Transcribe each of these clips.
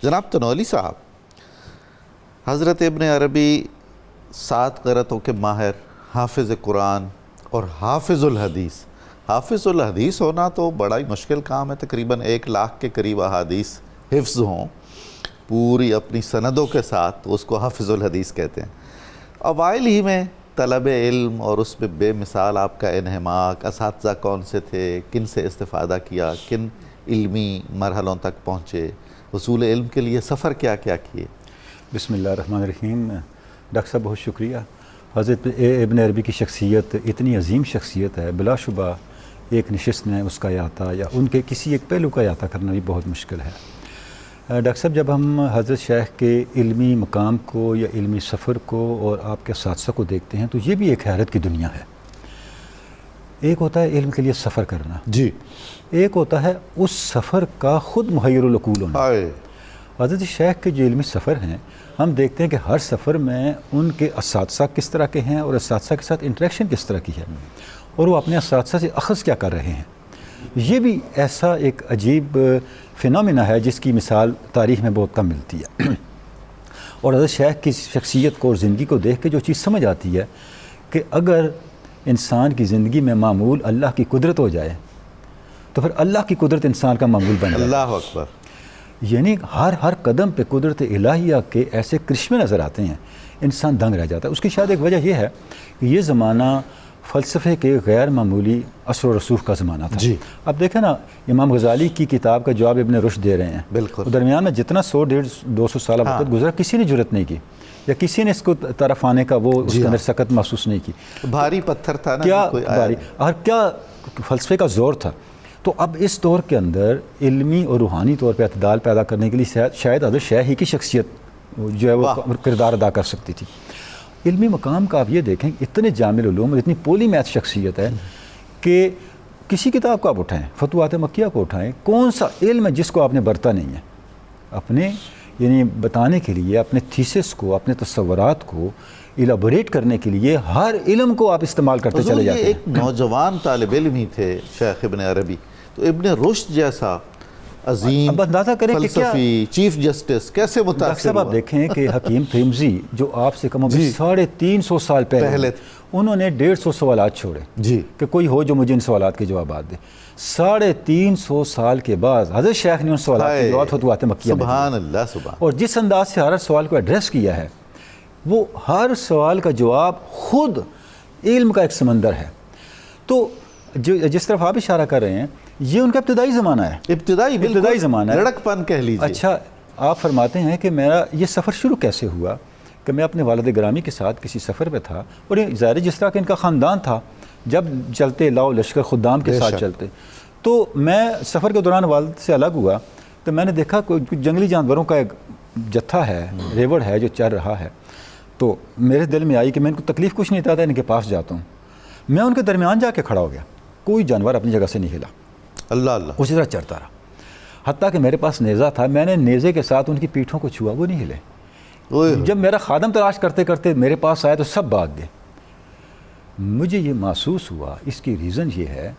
جناب تنولی صاحب، حضرت ابن عربی 7 قرأتوں کے ماہر، حافظ قرآن اور حافظ الحدیث ہونا تو بڑا ہی مشکل کام ہے۔ تقریباً 1 لاکھ کے قریب احادیث حفظ ہوں پوری اپنی سندوں کے ساتھ، تو اس کو حافظ الحدیث کہتے ہیں۔ اوائل ہی میں طلب علم اور اس پہ بے مثال آپ کا انہماک، اساتذہ کون سے تھے، کن سے استفادہ کیا، کن علمی مرحلوں تک پہنچے، حصول علم کے لیے سفر کیا کیا کیے؟ بسم اللہ الرحمن الرحیم۔ ڈاکٹر صاحب بہت شکریہ۔ حضرت ابن عربی کی شخصیت اتنی عظیم شخصیت ہے، بلا شبہ ایک نشست میں اس کا احاطہ یا ان کے کسی ایک پہلو کا احاطہ کرنا بھی بہت مشکل ہے۔ ڈاکٹر صاحب، جب ہم حضرت شیخ کے علمی مقام کو یا علمی سفر کو اور آپ کے اساتذہ کو دیکھتے ہیں تو یہ بھی ایک حیرت کی دنیا ہے۔ ایک ہوتا ہے علم کے لیے سفر کرنا، جی، ایک ہوتا ہے اس سفر کا خود محیر العقول ہونا۔ حضرت شیخ کے جو علمی سفر ہیں، ہم دیکھتے ہیں کہ ہر سفر میں ان کے اساتذہ کس طرح کے ہیں اور اساتذہ کے ساتھ انٹریکشن کس طرح کی ہے، اور وہ اپنے اساتذہ سے اخذ کیا کر رہے ہیں۔ یہ بھی ایسا ایک عجیب فینومینا ہے جس کی مثال تاریخ میں بہت کم ملتی ہے۔ اور حضرت شیخ کی شخصیت کو اور زندگی کو دیکھ کے جو چیز سمجھ آتی ہے کہ اگر انسان کی زندگی میں معمول اللہ کی قدرت ہو جائے تو پھر اللہ کی قدرت انسان کا معمول بن جائے۔ اللہ اکبر۔ یعنی ہر قدم پہ قدرت الہیہ کے ایسے کرشمے نظر آتے ہیں، انسان دنگ رہ جاتا ہے۔ اس کی شاید ایک وجہ یہ ہے کہ یہ زمانہ فلسفے کے غیر معمولی اثر و رسوخ کا زمانہ تھا۔ جی، اب دیکھیں نا، امام غزالی کی کتاب کا جواب ابن رشد دے رہے ہیں۔ بالکل۔ درمیان میں جتنا 100-150-200 سالہ وقت گزرا، کسی نے جرت نہیں کی یا کسی نے اس کو طرف آنے کا وہ اس کے اندر سخت محسوس نہیں کی۔ بھاری پتھر تھا نا، کیا کوئی بھاری، اور کیا فلسفے کا زور تھا۔ تو اب اس دور کے اندر علمی اور روحانی طور پہ اعتدال پیدا کرنے کے لیے شاید حضرت شیخ ہی کی شخصیت جو ہے وہ کردار ادا کر سکتی تھی۔ علمی مقام کا آپ یہ دیکھیں، اتنے جامع العلوم اور اتنی پولی میتھ شخصیت ہے کہ کسی کتاب کو آپ اٹھائیں، فتوحات مکیہ کو اٹھائیں، کون سا علم ہے جس کو آپ نے برتا نہیں ہے؟ اپنے یعنی بتانے کے لیے، اپنے تھیسس کو، اپنے تصورات کو ایلیبوریٹ کرنے کے لیے ہر علم کو آپ استعمال کرتے چلے جاتے ہیں۔ ایک نوجوان طالب علم ہی تھے شیخ ابن عربی، تو ابن رشد جیسا عظیم اب اندازہ کریں کہ کیا فلسفی چیف جسٹس کیسے ڈاکٹر متاثر صاحب آپ ہوا؟ دیکھیں کہ حکیم ترمذی جو آپ سے کم و بیش 350 سال پہلے انہوں نے 150 سوالات چھوڑے جی، کہ کوئی ہو جو مجھے ان سوالات کے جوابات دے۔ 350 سال کے بعد حضرت شیخ نے ان سوالات کے جواب فتوحات مکیہ میں دیے۔ سبحان اللہ، سبحان۔ اور جس انداز سے ہر سوال کو ایڈریس کیا ہے، وہ ہر سوال کا جواب خود علم کا ایک سمندر ہے۔ تو جس طرف آپ اشارہ کر رہے ہیں، یہ ان کا ابتدائی زمانہ ہے، ابتدائی زمانہ ہے، لڑک پن کہہ لیجیے۔ اچھا، آپ فرماتے ہیں کہ میرا یہ سفر شروع کیسے ہوا؟ کہ میں اپنے والد گرامی کے ساتھ کسی سفر پہ تھا، اور یہ ظاہر جس طرح کہ ان کا خاندان تھا، جب چلتے لاؤ لشکر خدام کے ساتھ چلتے، تو میں سفر کے دوران والد سے الگ ہوا تو میں نے دیکھا کوئی جنگلی جانوروں کا ایک جتھا ہے، ریوڑ ہے جو چل رہا ہے۔ تو میرے دل میں آئی کہ میں ان کو تکلیف کچھ نہیں دیتا، ان کے پاس جاتا ہوں۔ میں ان کے درمیان جا کے کھڑا ہو گیا، کوئی جانور اپنی جگہ سے نہیں ہلا، اللہ اللہ، اسی طرح چلتا رہا، حتیٰ کہ میرے پاس نیزہ تھا، میں نے نیزے کے ساتھ ان کی پیٹھوں کو چھوا، وہ نہیں ہلے۔ جب میرا خادم تلاش کرتے کرتے میرے پاس آئے تو سب بھاگ گئے۔ مجھے یہ محسوس ہوا، اس کی ریزن یہ ہے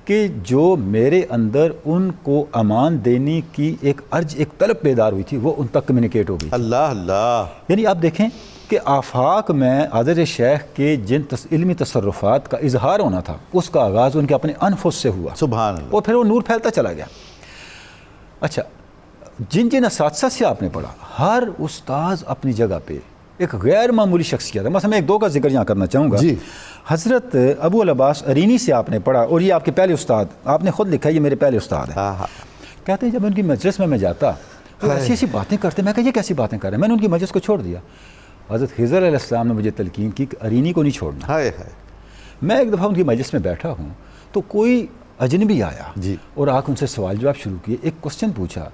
کہ جو میرے اندر ان کو امان دینے کی ایک عرض، ایک طلب بیدار ہوئی تھی، وہ ان تک کمیونیکیٹ ہو گئی۔ اللہ اللہ۔ یعنی آپ دیکھیں کہ آفاق میں حضرت شیخ کے جن علمی تصرفات کا اظہار ہونا تھا، اس کا آغاز ان کے اپنے انفس سے ہوا، سبحان اللہ، اور پھر وہ نور پھیلتا چلا گیا۔ اچھا، جن اساتذہ سے آپ نے پڑھا، ہر استاذ اپنی جگہ پہ ایک غیر معمولی شخصیت ہے۔ مثلا میں 1-2 کا ذکر یہاں کرنا چاہوں گا۔ جی، حضرت ابو العباس ارینی سے آپ نے پڑھا، اور یہ آپ کے پہلے استاد، آپ نے خود لکھا ہے یہ میرے پہلے استاد ہیں۔ کہتے ہیں جب ان کی مجلس میں جاتا تو ایسی ایسی باتیں کرتے، میں کہا یہ کیسی باتیں کر رہے ہیں؟ میں نے ان کی مجلس کو چھوڑ دیا۔ حضرت خضر علیہ السلام نے مجھے تلقین کی کہ ارینی کو نہیں چھوڑنا۔ میں ایک دفعہ ان کی مجلس میں بیٹھا ہوں تو کوئی اجنبی آیا جی، اور آ کے ان سے سوال جواب شروع کیے۔ ایک کوسچن پوچھا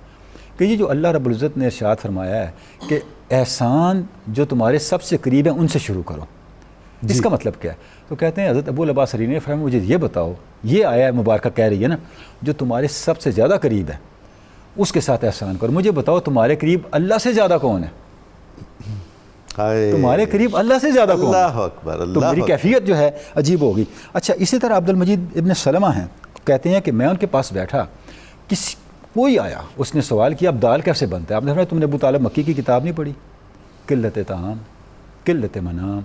کہ یہ جو اللہ رب العزت نے ارشاد فرمایا ہے کہ احسان جو تمہارے سب سے قریب ہیں ان سے شروع کرو، اس کا مطلب کیا ہے؟ تو کہتے ہیں حضرت ابو العباس ارینی نے فرمایا مجھے یہ بتاؤ، یہ آیا مبارکہ کہہ رہی ہے نا جو تمہارے سب سے زیادہ قریب ہے اس کے ساتھ احسان کرو، مجھے بتاؤ تمہارے قریب اللہ سے زیادہ کون ہے؟ تمہارے قریب اللہ سے زیادہ کون؟ اللہ اکبر، اللہ۔ تو میری کیفیت جو ہے عجیب ہوگی۔ اچھا، اسی طرح عبد المجید ابن سلمہ ہیں، کہتے ہیں کہ میں ان کے پاس بیٹھا، کوئی آیا اس نے سوال کیا اب دال کیسے بنتا ہے؟ آپ نے فرمایا تم نے ابو طالب مکی کی کتاب نہیں پڑھی؟ قلت طعام، قلت منام،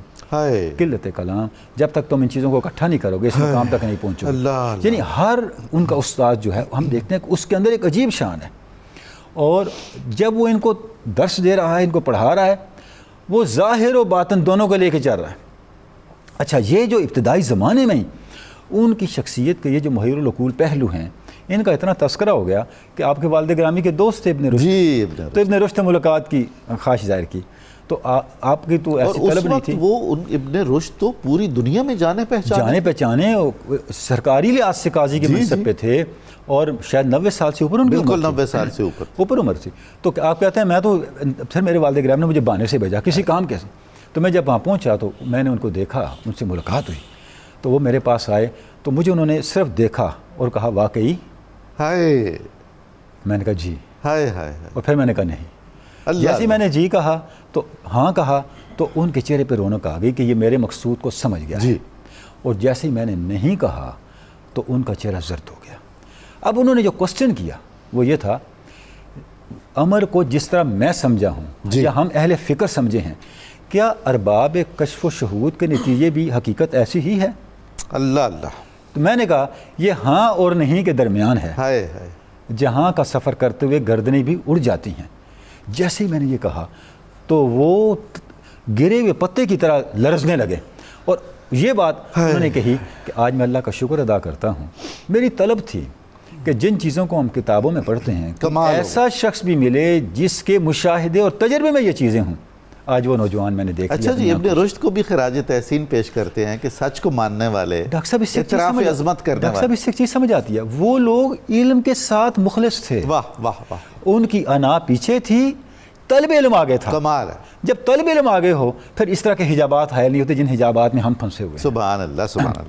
قلت کلام، جب تک تم ان چیزوں کو اکٹھا نہیں کرو گے اس مقام تک نہیں پہنچو گے۔ یعنی ہر ان کا استاد جو ہے ہم دیکھتے ہیں کہ اس کے اندر ایک عجیب شان ہے، اور جب وہ ان کو درس دے رہا ہے، ان کو پڑھا رہا ہے، وہ ظاہر و باطن دونوں کو لے کے چل رہا ہے۔ اچھا، یہ جو ابتدائی زمانے میں ان کی شخصیت کے یہ جو محیر العقول پہلو ہیں، ان کا اتنا تذکرہ ہو گیا کہ آپ کے والد گرامی کے دوست تھے ابن رشد، تو ابن رشد ملاقات کی خواہش ظاہر کی، تو آپ کی تو ایسی طلب نہیں تھی۔ وہ ابن رشد تو پوری دنیا میں جانے پہچانے سرکاری لحاظ سے قاضی کے منصب پہ تھے، اور شاید 90 سال سے اوپر ان کی بالکل 90 سال سے اوپر عمر تھی۔ تو آپ کہتے ہیں میں تو پھر میرے والد گرامی نے مجھے بانے سے بھیجا کسی کام کے، تو میں جب وہاں پہنچا تو میں نے ان کو دیکھا، ان سے ملاقات ہوئی، تو وہ میرے پاس آئے، تو مجھے انہوں نے صرف دیکھا اور کہا واقعی؟ ہائے، میں نے کہا جی، ہائے ہائے، اور پھر میں نے کہا نہیں۔ جیسے میں نے جی کہا تو ہاں کہا تو ان کے چہرے پہ رونق آ گئی کہ یہ میرے مقصود کو سمجھ گیا ہے، اور جیسے ہی میں نے نہیں کہا تو ان کا چہرہ زرد ہو گیا۔ اب انہوں نے جو کوسچن کیا وہ یہ تھا، امر کو جس طرح میں سمجھا ہوں یا ہم اہل فکر سمجھے ہیں، کیا ارباب کشف و شہود کے نتیجے بھی حقیقت ایسی ہی ہے؟ اللہ اللہ۔ تو میں نے کہا یہ ہاں اور نہیں کے درمیان ہے، ہائے ہائے، جہاں کا سفر کرتے ہوئے گردنیں بھی اڑ جاتی ہیں۔ جیسے ہی میں نے یہ کہا تو وہ گرے ہوئے پتے کی طرح لرزنے لگے، اور یہ بات انہوں نے کہی کہ آج میں اللہ کا شکر ادا کرتا ہوں، میری طلب تھی کہ جن چیزوں کو ہم کتابوں میں پڑھتے ہیں ایسا شخص بھی ملے جس کے مشاہدے اور تجربے میں یہ چیزیں ہوں۔ آج وہ نوجوان میں نے دیکھ لیا۔ اچھا جی، ابن رشد کو بھی خراج تحسین پیش کرتے ہیں کہ سچ کو ماننے والے، ڈاکٹر صاحب اعتراف عظمت کرنے والے۔ ڈاکٹر صاحب اس سے ایک چیز سمجھ آتی ہے، وہ لوگ علم کے ساتھ مخلص تھے، واہ واہ واہ، ان کی انا پیچھے تھی، طلب علم آگے تھا۔ کمال ہے۔ جب طلب علم آگے ہو پھر اس طرح کے حجابات حائل نہیں ہوتے جن حجابات میں ہم پھنسے ہوئے ہیں۔ سبحان اللہ، سبحان اللہ۔